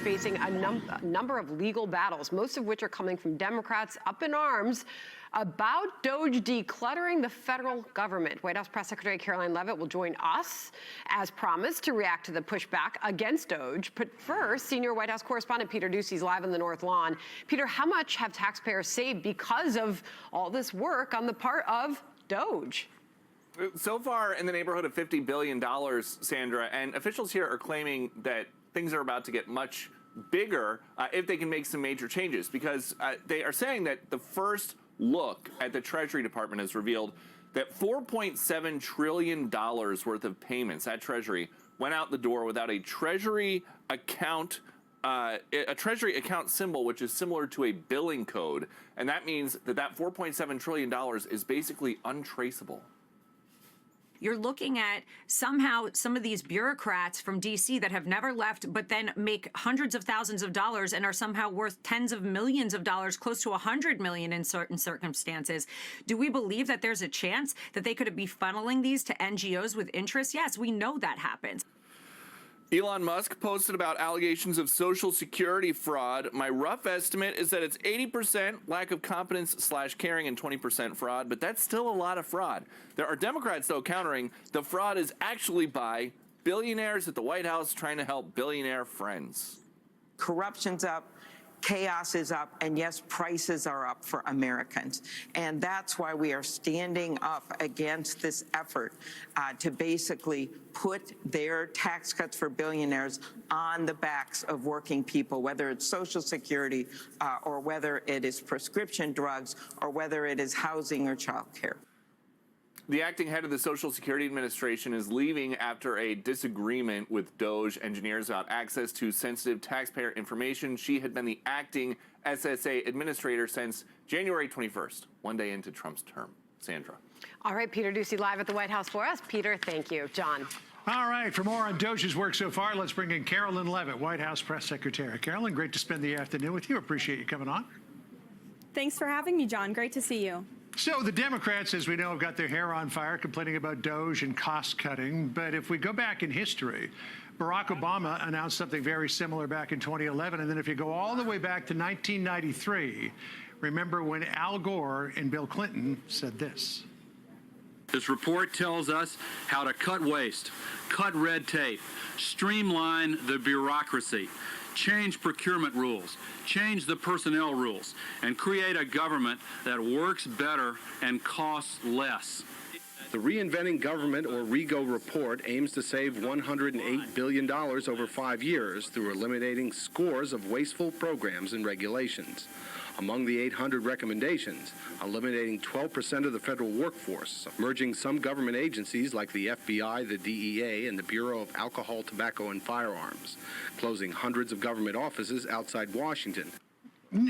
facing a number of legal battles, most of which are coming from Democrats up in arms about Doge decluttering the federal government. White House Press Secretary Karoline Leavitt will join us, as promised, to react to the pushback against Doge. But first, senior White House correspondent Peter Doocy is live on the North Lawn. Peter, how much have taxpayers saved because of all this work on the part of Doge? So far, in the neighborhood of $50 billion, Sandra, and officials here are claiming that things are about to get much bigger if they can make some major changes, because they are saying that the first look at the Treasury Department has revealed that $4.7 trillion worth of payments at Treasury went out the door without a Treasury account symbol, which is similar to a billing code. And that means that $4.7 trillion is basically untraceable. You're looking at somehow some of these bureaucrats from D.C. that have never left, but then make hundreds of thousands of dollars and are somehow worth tens of millions of dollars, close to $100 million in certain circumstances. Do we believe that there's a chance that they could be funneling these to NGOs with interest? Yes, we know that happens. Elon Musk posted about allegations of Social Security fraud. My rough estimate is that it's 80% lack of competence / caring and 20% fraud, but that's still a lot of fraud. There are Democrats, though, countering the fraud is actually by billionaires at the White House trying to help billionaire friends. Corruption's up. Chaos is up, and yes, prices are up for Americans. And that's why we are standing up against this effort to basically put their tax cuts for billionaires on the backs of working people, whether it's Social Security or whether it is prescription drugs or whether it is housing or child care. The acting head of the Social Security Administration is leaving after a disagreement with Doge engineers about access to sensitive taxpayer information. She had been the acting SSA administrator since January 21st, one day into Trump's term. Sandra. All right, Peter Doocy live at the White House for us. Peter, thank you. John. All right, for more on Doge's work so far, let's bring in Karoline Leavitt, White House Press Secretary. Karoline, great to spend the afternoon with you. Appreciate you coming on. Thanks for having me, John. Great to see you. So the Democrats, as we know, have got their hair on fire complaining about Doge and cost cutting. But if we go back in history, Barack Obama announced something very similar back in 2011. And then if you go all the way back to 1993, remember when Al Gore and Bill Clinton said this. This report tells us how to cut waste, cut red tape, streamline the bureaucracy, change procurement rules, change the personnel rules, and create a government that works better and costs less. The Reinventing Government, or RIGO, report aims to save $108 billion over 5 years through eliminating scores of wasteful programs and regulations. Among the 800 recommendations, eliminating 12% of the federal workforce, merging some government agencies like the FBI, the DEA, and the Bureau of Alcohol, Tobacco, and Firearms, closing hundreds of government offices outside Washington.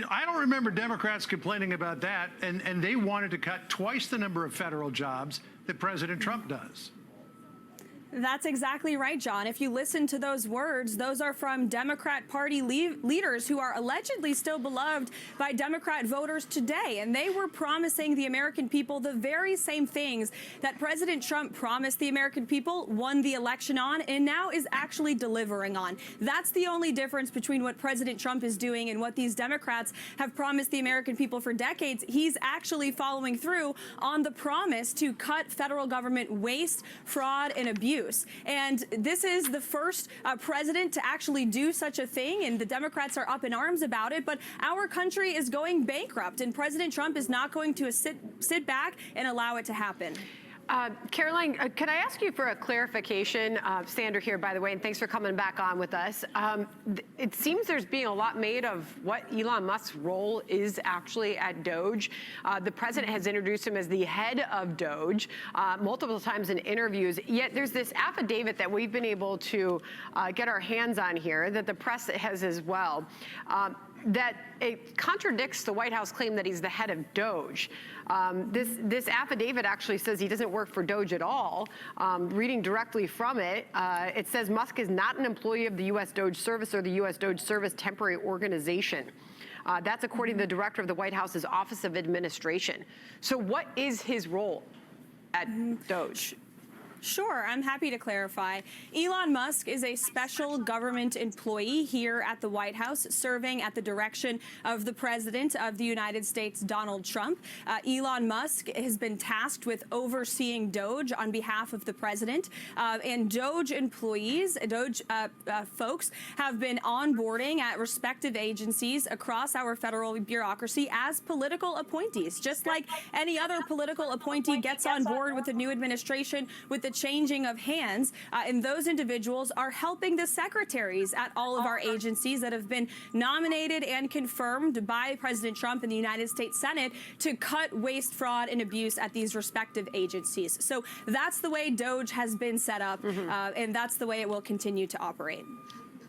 I don't remember Democrats complaining about that, and they wanted to cut twice the number of federal jobs that President Trump does. That's exactly right, John. If you listen to those words, those are from Democrat Party leaders who are allegedly still beloved by Democrat voters today. And they were promising the American people the very same things that President Trump promised the American people, won the election on, and now is actually delivering on. That's the only difference between what President Trump is doing and what these Democrats have promised the American people for decades. He's actually following through on the promise to cut federal government waste, fraud, and abuse. And this is the first president to actually do such a thing, and the Democrats are up in arms about it. But our country is going bankrupt, and President Trump is not going to sit back and allow it to happen. Karoline, can I ask you for a clarification? Sandra here, by the way, and thanks for coming back on with us. It seems there's being a lot made of what Elon Musk's role is actually at Doge. The president has introduced him as the head of Doge multiple times in interviews, yet there's this affidavit that we've been able to get our hands on here that the press has as well. That it contradicts the White House claim that he's the head of Doge. This affidavit actually says he doesn't work for Doge at all. Reading directly from it, it says Musk is not an employee of the U.S. Doge Service or the U.S. Doge Service Temporary Organization. That's according to the director of the White House's Office of Administration. So what is his role at Doge? Sure, I'm happy to clarify. Elon Musk is a special government employee here at the White House, serving at the direction of the President of the United States, Donald Trump. Elon Musk has been tasked with overseeing Doge on behalf of the President. And Doge employees, Doge folks, have been onboarding at respective agencies across our federal bureaucracy as political appointees, just like any other political appointee gets on board with the new administration with the changing of hands, and those individuals are helping the secretaries at all of our agencies that have been nominated and confirmed by President Trump in the United States Senate to cut waste, fraud, and abuse at these respective agencies. So that's the way Doge has been set up, and that's the way it will continue to operate.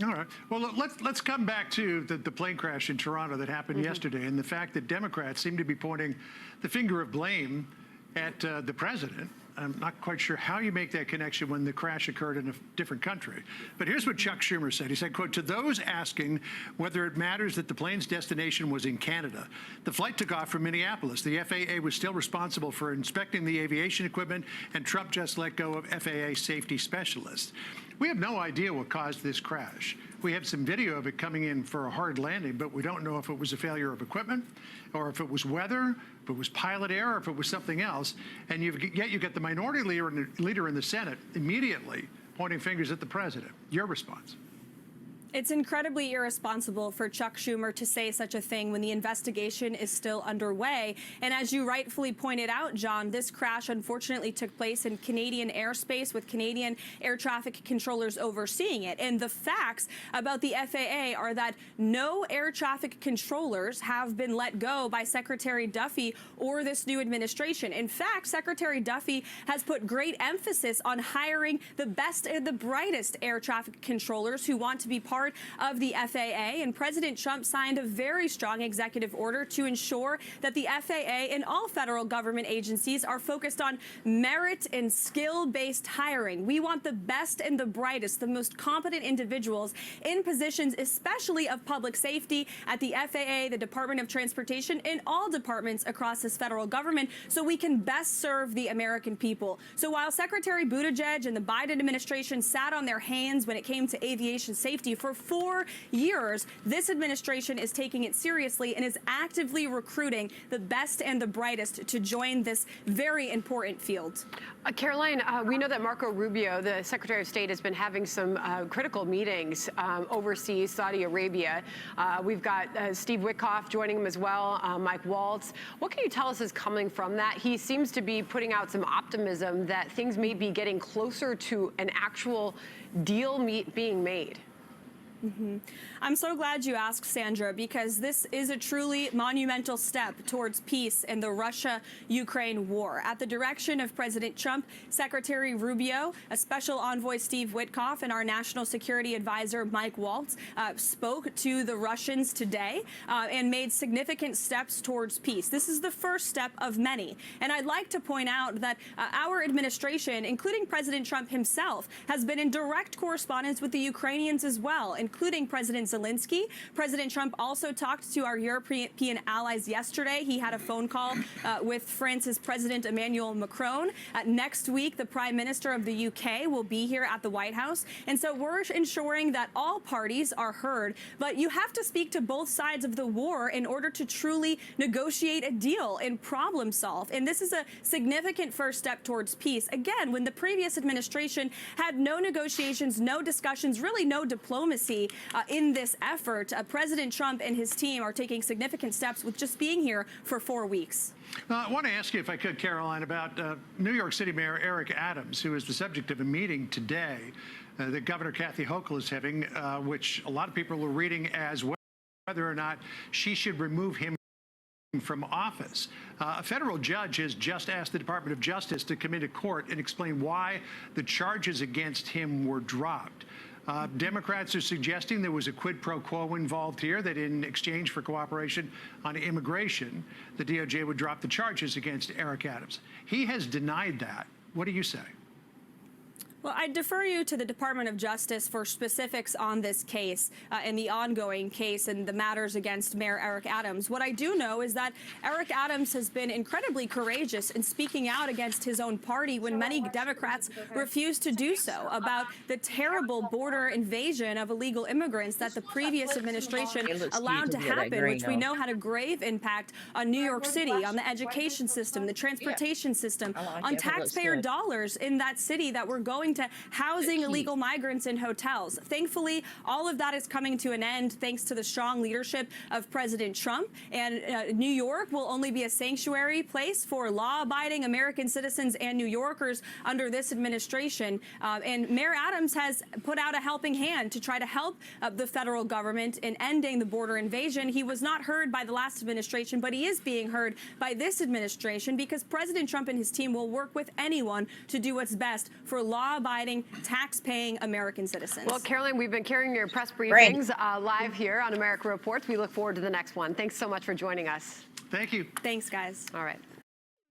All right. Well, let's come back to the plane crash in Toronto that happened yesterday, and the fact that Democrats seem to be pointing the finger of blame at the president. I'm not quite sure how you make that connection when the crash occurred in a different country. But here's what Chuck Schumer said. He said, quote, "To those asking whether it matters that the plane's destination was in Canada, the flight took off from Minneapolis. The FAA was still responsible for inspecting the aviation equipment, and Trump just let go of FAA safety specialists." We have no idea what caused this crash. We have some video of it coming in for a hard landing, but we don't know if it was a failure of equipment or if it was weather, if it was pilot error, or if it was something else. And yet you get the minority leader in the Senate immediately pointing fingers at the president. Your response? It's incredibly irresponsible for Chuck Schumer to say such a thing when the investigation is still underway. And as you rightfully pointed out, John, this crash unfortunately took place in Canadian airspace with Canadian air traffic controllers overseeing it. And the facts about the FAA are that no air traffic controllers have been let go by Secretary Duffy or this new administration. In fact, Secretary Duffy has put great emphasis on hiring the best and the brightest air traffic controllers who want to be part of the FAA, and President Trump signed a very strong executive order to ensure that the FAA and all federal government agencies are focused on merit and skill-based hiring. We want the best and the brightest, the most competent individuals in positions, especially of public safety at the FAA, the Department of Transportation, and all departments across this federal government, so we can best serve the American people. So while Secretary Buttigieg and the Biden administration sat on their hands when it came to aviation safety for 4 years, this administration is taking it seriously and is actively recruiting the best and the brightest to join this very important field. Karoline, we know that Marco Rubio, the Secretary of State, has been having some critical meetings overseas, Saudi Arabia. We've got Steve Witkoff joining him as well, Mike Waltz. What can you tell us is coming from that? He seems to be putting out some optimism that things may be getting closer to an actual deal being made. I'm so glad you asked, Sandra, because this is a truly monumental step towards peace in the Russia-Ukraine war. At the direction of President Trump, Secretary Rubio, a special envoy Steve Witkoff, and our national security advisor Mike Waltz spoke to the Russians today and made significant steps towards peace. This is the first step of many. And I'd like to point out that our administration, including President Trump himself, has been in direct correspondence with the Ukrainians as well, including President Zelensky. President Trump also talked to our European allies yesterday. He had a phone call with France's President Emmanuel Macron. Next week, the Prime Minister of the UK will be here at the White House. And so we're ensuring that all parties are heard. But you have to speak to both sides of the war in order to truly negotiate a deal and problem solve. And this is a significant first step towards peace. Again, when the previous administration had no negotiations, no discussions, really no diplomacy in this effort, President Trump and his team are taking significant steps with just being here for 4 weeks. I want to ask you, if I could, Karoline, about New York City Mayor Eric Adams, who is the subject of a meeting today that Governor Kathy Hochul is having, which a lot of people are reading as whether or not she should remove him from office. A federal judge has just asked the Department of Justice to come into court and explain why the charges against him were dropped. Democrats are suggesting there was a quid pro quo involved here, that in exchange for cooperation on immigration, the DOJ would drop the charges against Eric Adams. He has denied that. What do you say? Well, I defer you to the Department of Justice for specifics on this case and the ongoing case and the matters against Mayor Eric Adams. What I do know is that Eric Adams has been incredibly courageous in speaking out against his own party when many Democrats refused to do so about the terrible border invasion of illegal immigrants that the previous administration allowed to happen, which we know had a grave impact on New York City, on the education system, the transportation system, on taxpayer dollars in that city that were going to housing illegal migrants in hotels. Thankfully, all of that is coming to an end thanks to the strong leadership of President Trump. And New York will only be a sanctuary place for law-abiding American citizens and New Yorkers under this administration. And Mayor Adams has put out a helping hand to try to help the federal government in ending the border invasion. He was not heard by the last administration, but he is being heard by this administration because President Trump and his team will work with anyone to do what's best for law-abiding, tax-paying American citizens. Well, Karoline, we've been carrying your press briefings live here on America Reports. We look forward to the next one. Thanks so much for joining us. Thank you. Thanks, guys. All right.